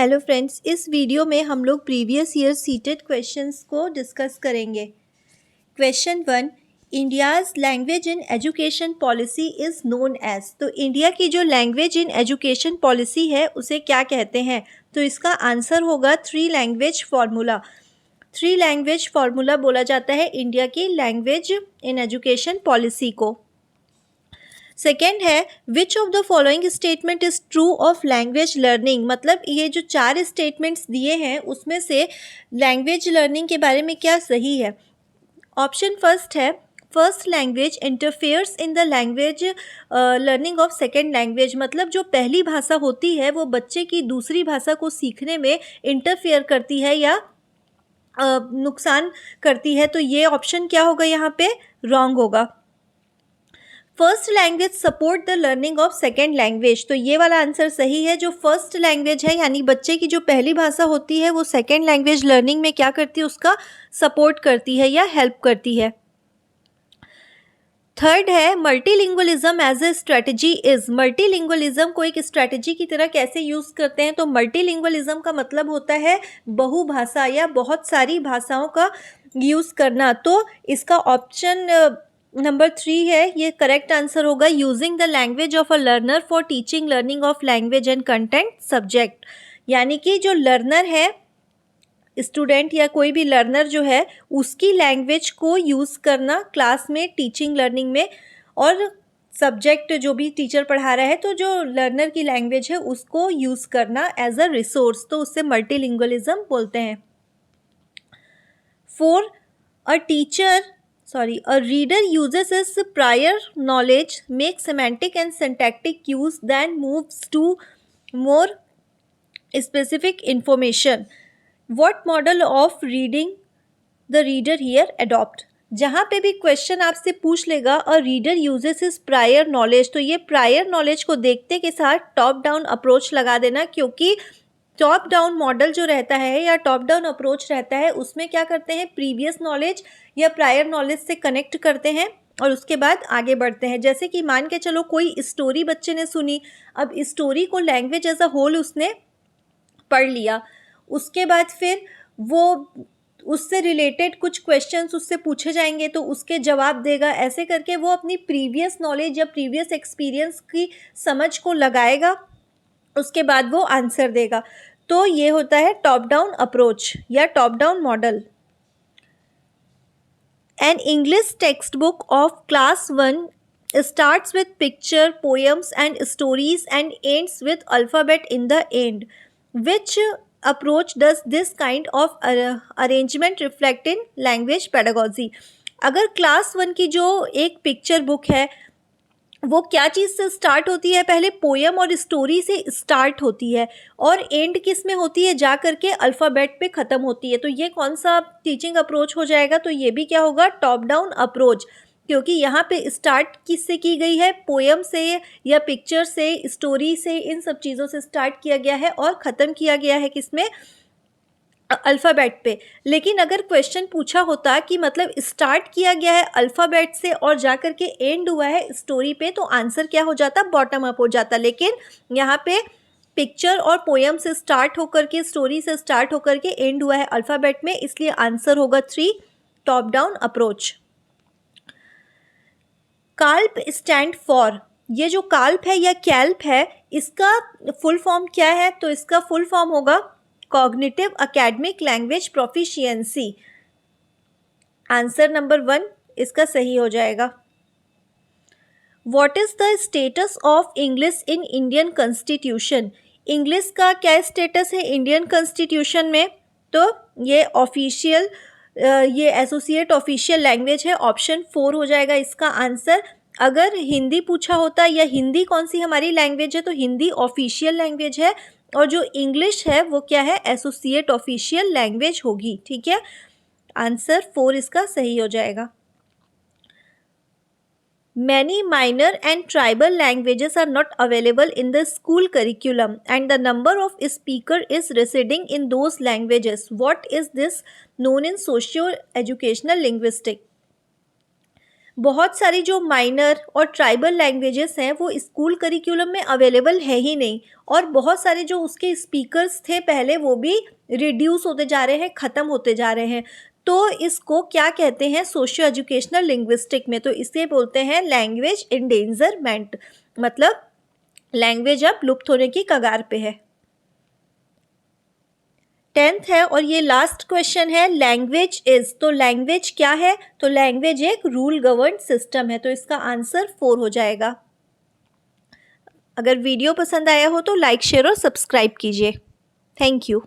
Hello friends, इस video में हम लोग प्रीवियस ईयर सीटेड क्वेश्चंस को डिस्कस करेंगे। Question 1, India's language in education policy is known as. तो इंडिया की जो लैंग्वेज इन एजुकेशन पॉलिसी है उसे क्या कहते हैं? तो इसका आंसर होगा three language formula. Three language formula बोला जाता है इंडिया की लैंग्वेज इन एजुकेशन पॉलिसी को। सेकेंड है which of the following statement is true of language learning. मतलब ये जो चार स्टेटमेंट्स दिए हैं उसमें से लैंग्वेज लर्निंग के बारे में क्या सही है। ऑप्शन फर्स्ट है first language interferes in the language learning of second language. मतलब जो पहली भाषा होती है वो बच्चे की दूसरी भाषा को सीखने में इंटरफेयर करती है या नुकसान करती है। तो ये ऑप्शन क्या होगा यहाँ पे? रॉन्ग होगा। First language support the learning of second language. तो ये वाला आंसर सही है। जो फर्स्ट लैंग्वेज है यानी बच्चे की जो पहली भाषा होती है वो सेकेंड लैंग्वेज लर्निंग में क्या करती है? उसका सपोर्ट करती है या हेल्प करती है। थर्ड है multilingualism as a strategy is. Multilingualism को एक स्ट्रेटजी की तरह कैसे यूज़ करते हैं? तो मल्टीलिंगुअलिज्म का मतलब होता है बहुभाषा या बहुत सारी भाषाओं का यूज़ करना। तो इसका ऑप्शन नंबर 3 है, ये करेक्ट आंसर होगा। Using the language of a learner for teaching learning of language and content subject. यानी कि जो लर्नर है, स्टूडेंट या कोई भी लर्नर जो है, उसकी लैंग्वेज को यूज़ करना क्लास में टीचिंग लर्निंग में, और सब्जेक्ट जो भी टीचर पढ़ा रहा है तो जो लर्नर की लैंग्वेज है उसको यूज़ करना एज अ रिसोर्स, तो उससे मल्टीलिंगुअलिज्म बोलते हैं। 4, a reader uses his prior knowledge, makes semantic and syntactic use, then moves to more specific information. What model of reading the reader here adopt? जहाँ पे भी क्वेश्चन आपसे पूछ लेगा और reader uses his prior knowledge, तो ये prior knowledge को देखते के साथ टॉप डाउन अप्रोच लगा देना, क्योंकि टॉप डाउन मॉडल जो रहता है या टॉप डाउन अप्रोच रहता है उसमें क्या करते हैं? प्रीवियस नॉलेज या प्रायर नॉलेज से कनेक्ट करते हैं और उसके बाद आगे बढ़ते हैं। जैसे कि मान के चलो कोई स्टोरी बच्चे ने सुनी, अब स्टोरी को लैंग्वेज एज अ होल उसने पढ़ लिया, उसके बाद फिर वो उससे रिलेटेड कुछ क्वेश्चंस उससे पूछे जाएंगे तो उसके जवाब देगा। ऐसे करके वो अपनी प्रीवियस नॉलेज या प्रीवियस एक्सपीरियंस की समझ को लगाएगा, उसके बाद वो आंसर देगा। तो ये होता है टॉप डाउन अप्रोच या top down model. An English text book of class 1 starts with picture, poems and stories and ends with alphabet in the end. Which approach does this kind of arrangement reflect in language pedagogy? अगर class 1 की जो एक picture book है वो क्या चीज़ से start होती है? पहले पोयम और स्टोरी से स्टार्ट होती है और एंड किस में होती है? जा करके अल्फ़ाबेट पे ख़त्म होती है। तो ये कौन सा टीचिंग अप्रोच हो जाएगा? तो ये भी क्या होगा? टॉप डाउन अप्रोच, क्योंकि यहाँ पे स्टार्ट किससे की गई है? पोयम से या पिक्चर से, स्टोरी से, इन सब चीज़ों से स्टार्ट किया गया है और ख़त्म किया गया है किसमें? अल्फ़ाबेट पे। लेकिन अगर क्वेश्चन पूछा होता कि मतलब स्टार्ट किया गया है अल्फ़ाबेट से और जा कर के एंड हुआ है स्टोरी पे, तो आंसर क्या हो जाता? बॉटम अप हो जाता। लेकिन यहाँ पे पिक्चर और पोयम से स्टार्ट होकर के, स्टोरी से स्टार्ट होकर के एंड हुआ है अल्फ़ाबेट में, इसलिए आंसर होगा 3, top down approach. Calf stand for. ये जो काल्प है या कैल्प है, इसका फुल फॉर्म क्या है? तो इसका फुल फॉर्म होगा cognitive academic language proficiency. Answer number 1 इसका सही हो जाएगा। What is the status of English in Indian constitution? English का क्या स्टेटस है इंडियन कॉन्स्टिट्यूशन में? तो ये ऑफिशियल, ये एसोसिएट ऑफिशियल लैंग्वेज है। ऑप्शन 4 हो जाएगा इसका आंसर। अगर हिंदी पूछा होता या हिंदी कौन सी हमारी लैंग्वेज है, तो हिंदी ऑफिशियल लैंग्वेज है और जो इंग्लिश है वो क्या है? एसोसिएट ऑफिशियल लैंग्वेज होगी। ठीक है, आंसर 4 इसका सही हो जाएगा। Many minor and tribal languages are not available in the school curriculum and the number of speaker is receding in those languages. What is this known in socio-educational linguistics? बहुत सारी जो माइनर और tribal languages हैं वो school curriculum में available है ही नहीं, और बहुत सारे जो उसके स्पीकर्स थे पहले वो भी रिड्यूस होते जा रहे हैं, ख़त्म होते जा रहे हैं। तो इसको क्या कहते हैं सोशियो एजुकेशनल लिंग्विस्टिक में? तो इसे बोलते हैं लैंग्वेज इंडेंजरमेंट, मतलब लैंग्वेज अब लुप्त होने की कगार पे है। 10th है और ये लास्ट क्वेश्चन है, लैंग्वेज इज, तो लैंग्वेज क्या है? तो लैंग्वेज एक रूल गवर्न सिस्टम है, तो इसका आंसर 4 हो जाएगा। अगर वीडियो पसंद आया हो तो लाइक शेयर और सब्सक्राइब कीजिए। Thank you.